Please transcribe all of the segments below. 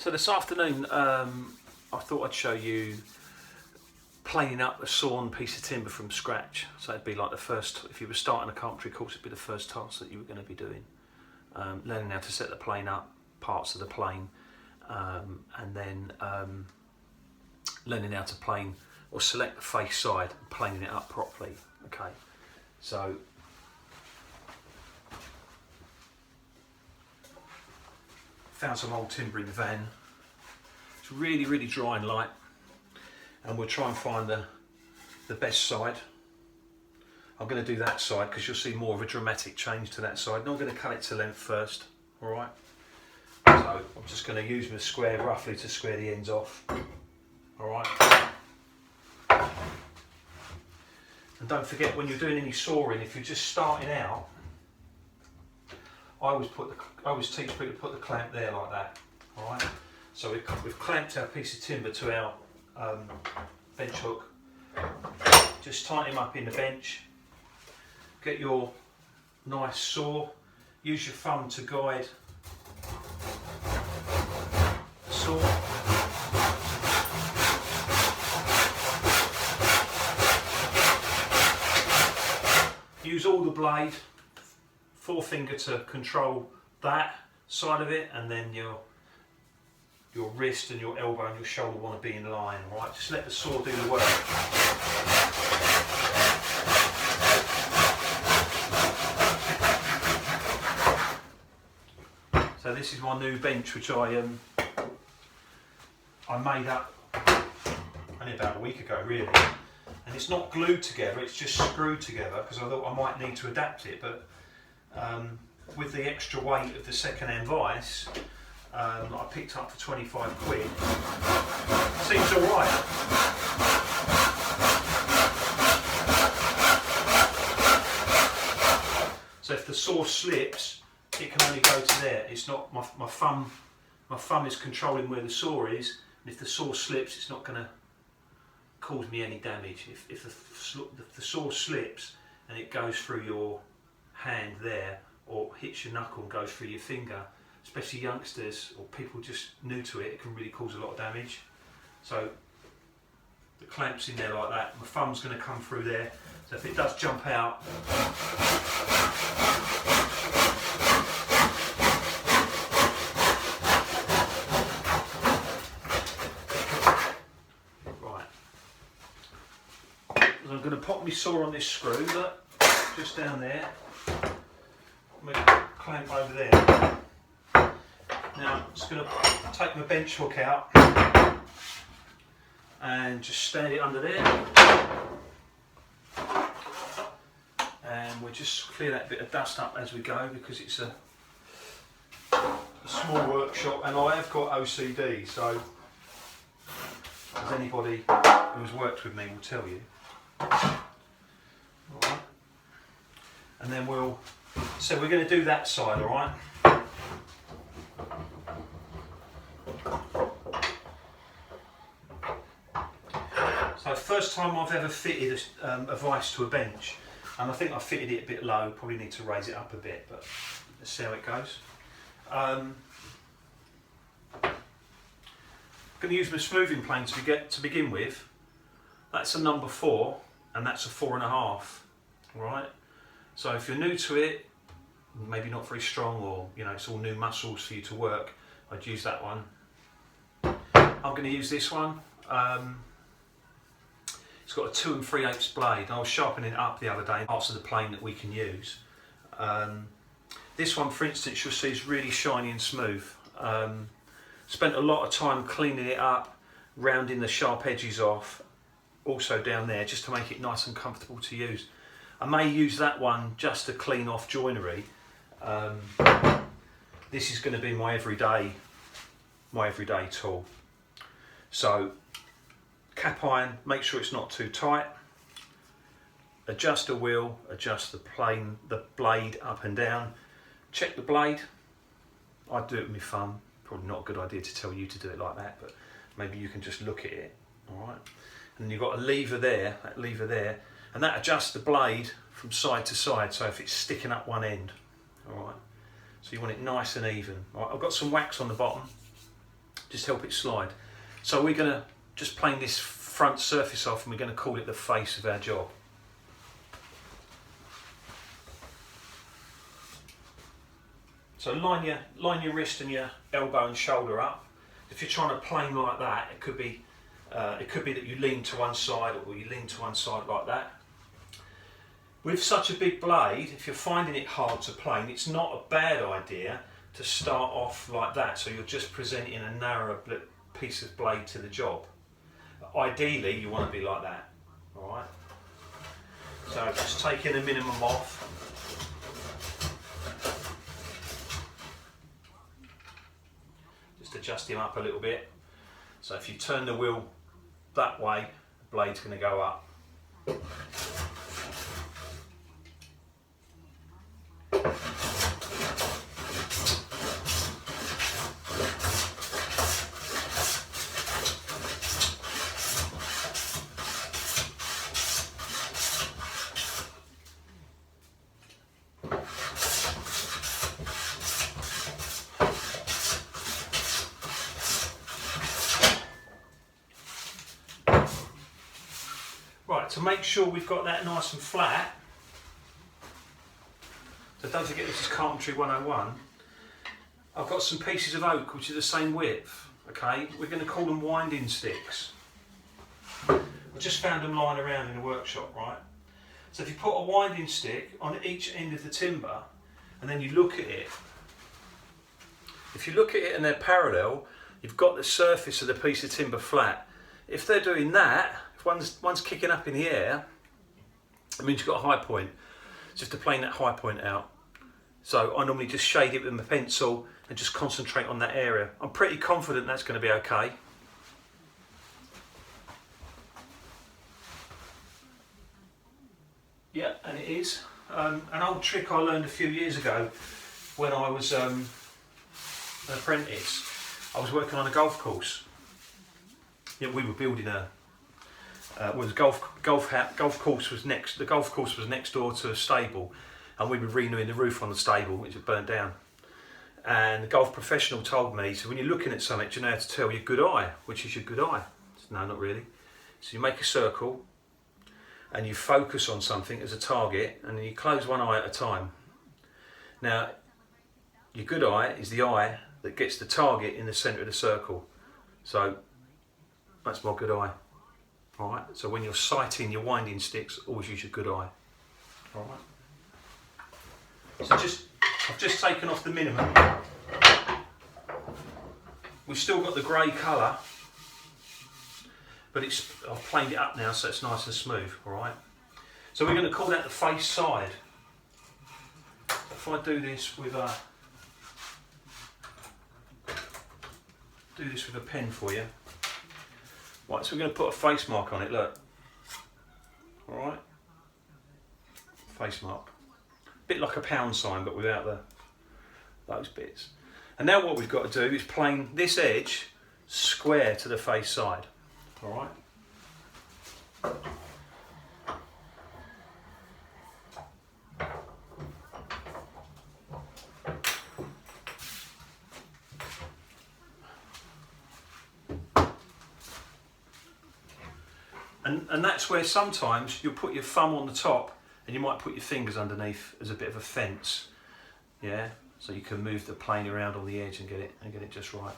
So this afternoon I thought I'd show you planing up a sawn piece of timber from scratch. So it'd be like the first, if you were starting a carpentry course, it'd be the first task that you were going to be doing. Learning how to set the plane up, parts of the plane, and then learning how to plane or select the face side and planing it up properly. Okay, so found some old timber in the van. It's really dry and light, and we'll try and find the best side. I'm going to do that side because you'll see more of a dramatic change to that side. And I'm going to cut it to length first. All right. So I'm just going to use my square roughly to square the ends off. All right. And don't forget, when you're doing any sawing, if you're just starting out, I always teach people to put the clamp there like that. All right. So we've clamped our piece of timber to our bench hook. Just tighten him up in the bench. Get your nice saw. Use your thumb to guide the saw. Use all the blade, forefinger to control that side of it, and then your wrist and your elbow and your shoulder want to be in line. Right, just let the saw do the work. So this is my new bench, which I made up only about a week ago, really. And it's not glued together; it's just screwed together because I thought I might need to adapt it. But with the extra weight of the second-hand vise, I picked up for 25 quid. Seems alright. So if the saw slips, it can only go to there. It's not my thumb. My thumb is controlling where the saw is, and if the saw slips, it's not going to cause me any damage. If the saw slips and it goes through your hand there, or hits your knuckle and goes through your finger, especially youngsters or people just new to it, it can really cause a lot of damage. So the clamp's in there like that. My thumb's going to come through there, so if it does jump out, right. So I'm going to pop my saw on this screw, look, just down there. I'm going to clamp over there. Now I'm just going to take my bench hook out and just stand it under there, and we'll just clear that bit of dust up as we go because it's a small workshop and I have got OCD, so as anybody who's worked with me will tell you. Alright. And then so we're going to do that side, alright? So first time I've ever fitted a vise to a bench, and I think I fitted it a bit low, probably need to raise it up a bit, but let's see how it goes. I'm going to use my smoothing plane to begin with. That's a number 4 and that's a 4.5, right? So if you're new to it, maybe not very strong, or it's all new muscles for you to work, I'd use that one. I'm going to use this one. It's got a 2 3/8 blade. I was sharpening it up the other day, parts of the plane that we can use. This one, for instance, you'll see is really shiny and smooth. Spent a lot of time cleaning it up, rounding the sharp edges off, also down there, just to make it nice and comfortable to use. I may use that one just to clean off joinery. This is going to be my everyday tool. So cap iron, make sure it's not too tight. Adjust the wheel, adjust the blade up and down. Check the blade. I'd do it with my thumb. Probably not a good idea to tell you to do it like that, but maybe you can just look at it. All right. And you've got a lever there, and that adjusts the blade from side to side. So if it's sticking up one end, all right. So you want it nice and even. All right, I've got some wax on the bottom, just help it slide. So we're going to just plane this front surface off, and we're going to call it the face of our job. So line your wrist and your elbow and shoulder up. If you're trying to plane like that, it could be that you lean to one side, or you lean to one side like that. With such a big blade, if you're finding it hard to plane, it's not a bad idea to start off like that, so you're just presenting a narrower piece of blade to the job. Ideally, you want to be like that. All right. So just taking the minimum off. Just adjust him up a little bit. So if you turn the wheel that way, the blade's going to go up. Right, to make sure we've got that nice and flat, so don't forget this is Carpentry 101, I've got some pieces of oak which are the same width, okay? We're going to call them winding sticks. I just found them lying around in the workshop, right? So if you put a winding stick on each end of the timber, and then you look at it, if you look at it and they're parallel, you've got the surface of the piece of timber flat. If they're doing that, if one's kicking up in the air, it means you've got a high point. So you have to plane that high point out. So I normally just shade it with my pencil and just concentrate on that area. I'm pretty confident that's going to be okay. Yeah, and it is. An old trick I learned a few years ago when I was an apprentice. I was working on a golf course. Yeah, we were building a. The golf course was next. The golf course was next door to a stable, and we were renewing the roof on the stable, which had burnt down. And the golf professional told me, so when you're looking at something, do you know how to tell your good eye? Which is your good eye? So, no, not really. So you make a circle, and you focus on something as a target, and then you close one eye at a time. Now, your good eye is the eye that gets the target in the centre of the circle. So that's my good eye. Alright, so when you're sighting your winding sticks, always use your good eye. Alright. So I've just taken off the minimum. We've still got the grey colour, but I've planed it up now so it's nice and smooth. Alright. So we're going to call that the face side. If I do this with a pen for you. Right, so we're going to put a face mark on it, look. Alright. Face mark. A bit like a pound sign, but without those bits. And now what we've got to do is plane this edge square to the face side. Alright. And that's where sometimes you'll put your thumb on the top and you might put your fingers underneath as a bit of a fence. Yeah, so you can move the plane around on the edge and get it just right.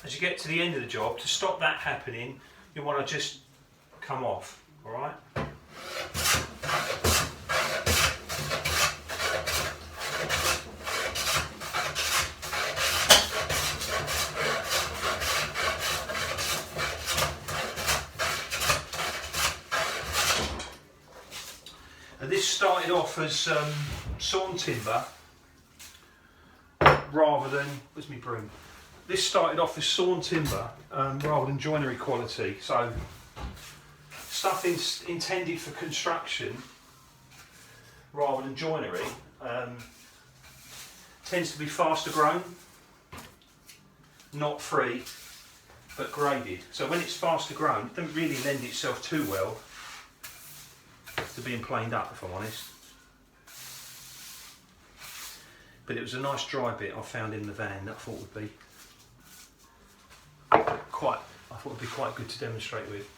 As you get to the end of the job, to stop that happening, you want to just come off, alright? And this started off as sawn timber rather than, where's my broom? This started off as sawn timber rather than joinery quality. So stuff intended for construction rather than joinery tends to be faster grown, not free, but graded. So when it's faster grown, it doesn't really lend itself too well to being planed up, if I'm honest. But it was a nice dry bit I found in the van that I thought would be quite good to demonstrate with.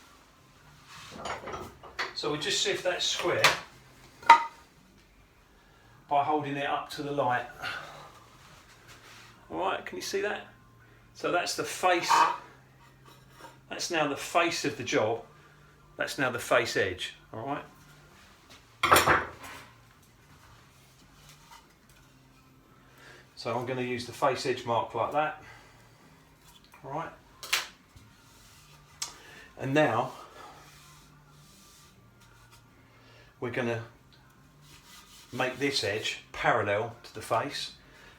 So we'll just see if that's square by holding it up to the light. Alright, can you see that? So that's the face, that's now the face of the job, that's now the face edge, alright? So I'm going to use the face edge mark like that, alright? And now we're going to make this edge parallel to the face,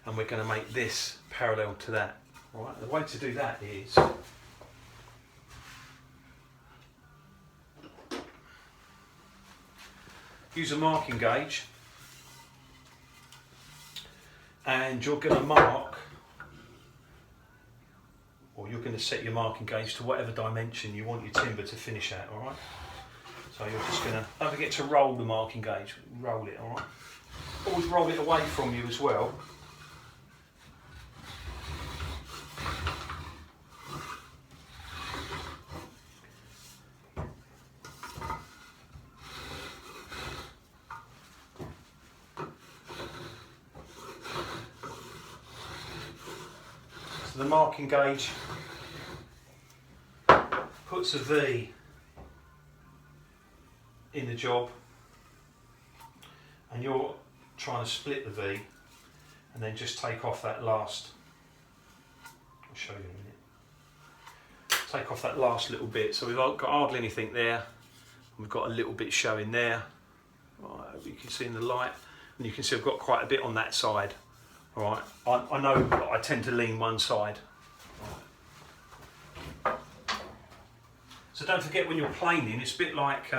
and we're going to make this parallel to that. Right, the way to do that is use a marking gauge, and you're going to mark, or you're going to set your marking gauge to whatever dimension you want your timber to finish at, alright? So you're just going to, don't forget to roll the marking gauge, roll it, alright? Always roll it away from you as well. So the marking gauge puts a V in the job, and you're trying to split the V and then just take off that last, I'll show you in a minute, take off that last little bit. So we've got hardly anything there, and we've got a little bit showing there, right, you can see in the light, and you can see I've got quite a bit on that side. Alright, I know that I tend to lean one side. Right. So don't forget, when you're planing, it's a bit like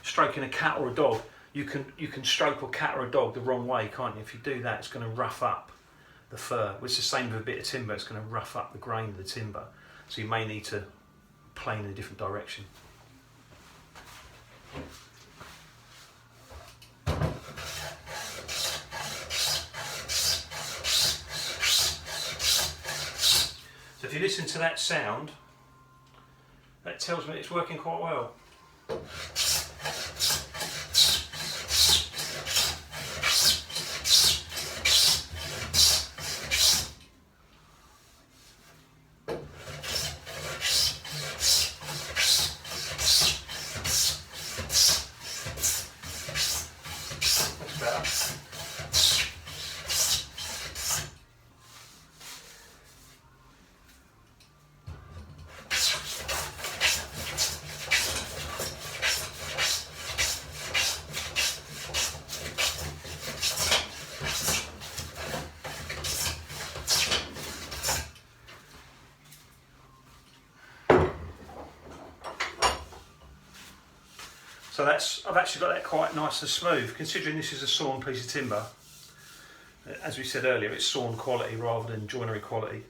stroking a cat or a dog. You can stroke a cat or a dog the wrong way, can't you? If you do that, it's going to rough up the fur. Well, it's the same with a bit of timber, it's going to rough up the grain of the timber. So you may need to plane in a different direction. So if you listen to that sound, that tells me it's working quite well. So I've actually got that quite nice and smooth, considering this is a sawn piece of timber. As we said earlier, it's sawn quality rather than joinery quality.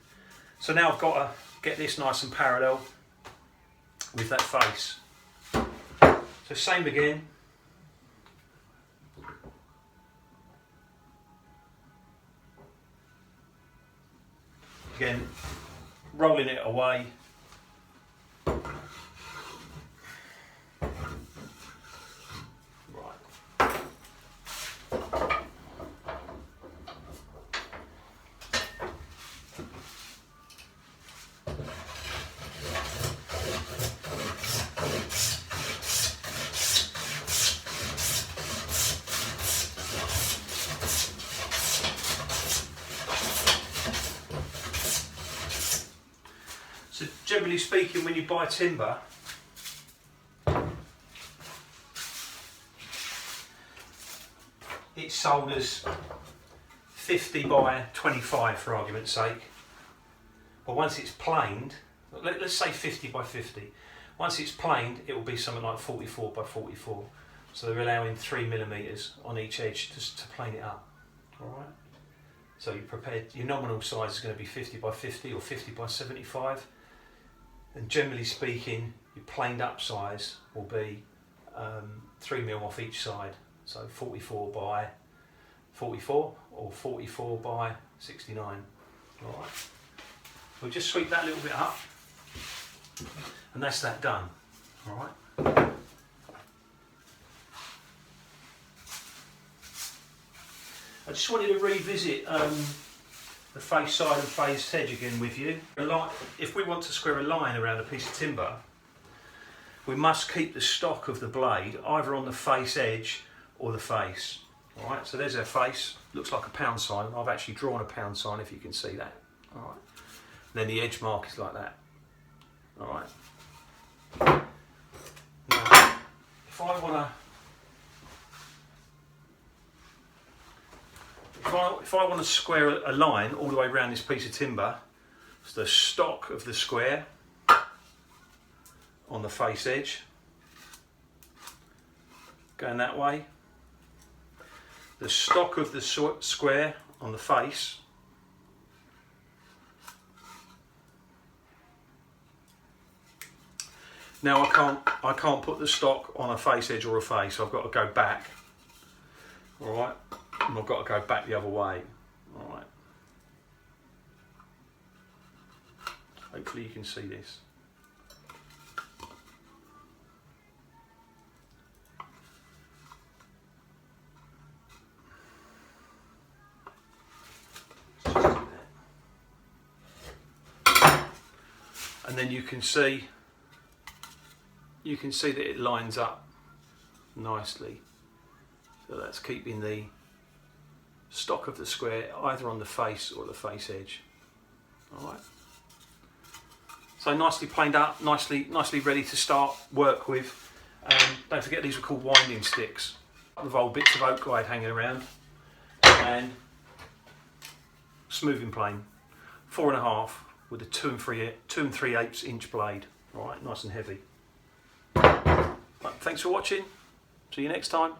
So now I've got to get this nice and parallel with that face. So same again. Again, rolling it away. So generally speaking, when you buy timber, it's sold as 50 by 25 for argument's sake. But once it's planed, let's say 50 by 50. Once it's planed, it will be something like 44 by 44. So they're allowing 3mm on each edge just to plane it up. Alright? So you're prepared, your nominal size is going to be 50 by 50 or 50 by 75. And generally speaking, your planed up size will be 3mm off each side. So 44 by 44 or 44 by 69. Alright. We'll just sweep that a little bit up. And that's that done. Alright. I just wanted to revisit the face side and face edge again with you. If we want to square a line around a piece of timber, we must keep the stock of the blade either on the face edge or the face. Alright, so there's our face, looks like a pound sign. I've actually drawn a pound sign if you can see that. Alright. Then the edge mark is like that. Alright. Now, if I want to square a line all the way around this piece of timber, it's the stock of the square on the face edge, going that way, the stock of the square on the face, now I can't put the stock on a face edge or a face, I've got to go back, alright, and I've got to go back the other way, alright. Hopefully you can see this. And then you can see that it lines up nicely. So that's keeping the stock of the square either on the face or the face edge. Alright. So nicely planed up, nicely ready to start work with. Don't forget these are called winding sticks. A couple of old bits of oak guide hanging around, and smoothing plane, 4.5 with a 2 3/8 inch blade. Alright, nice and heavy. Right, thanks for watching. See you next time.